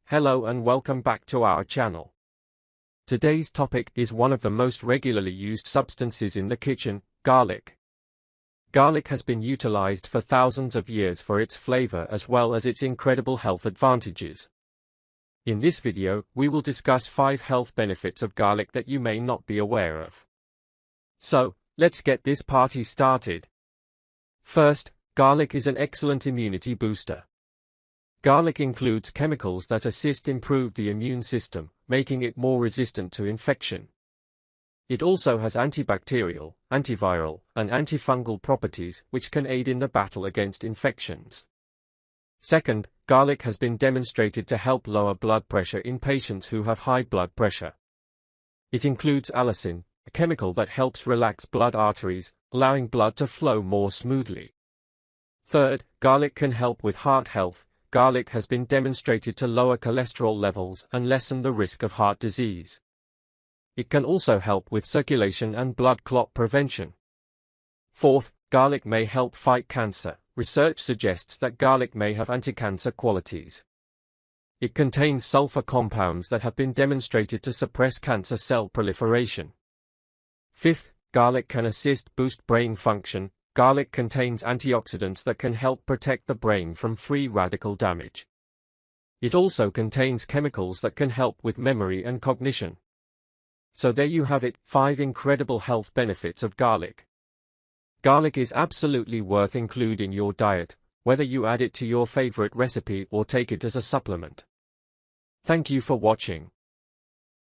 Hello and welcome back to our channel. Today's topic is one of the most regularly used substances in the kitchen, garlic. Garlic has been utilized for thousands of years for its flavor as well as its incredible health advantages. In this video, we will discuss 5 health benefits of garlic that you may not be aware of. So, let's get this party started. First, garlic is an excellent immunity booster. Garlic includes chemicals that assist improve the immune system, making it more resistant to infection. It also has antibacterial, antiviral, and antifungal properties which can aid in the battle against infections. Second, garlic has been demonstrated to help lower blood pressure in patients who have high blood pressure. It includes allicin, a chemical that helps relax blood arteries, allowing blood to flow more smoothly. Third, garlic can help with heart health. Garlic has been demonstrated to lower cholesterol levels and lessen the risk of heart disease. It can also help with circulation and blood clot prevention. Fourth, garlic may help fight cancer. Research suggests that garlic may have anti-cancer qualities. It contains sulfur compounds that have been demonstrated to suppress cancer cell proliferation. Fifth, garlic can boost brain function. Garlic contains antioxidants that can help protect the brain from free radical damage. It also contains chemicals that can help with memory and cognition. So there you have it, 5 incredible health benefits of garlic. Garlic is absolutely worth including in your diet, whether you add it to your favorite recipe or take it as a supplement. Thank you for watching.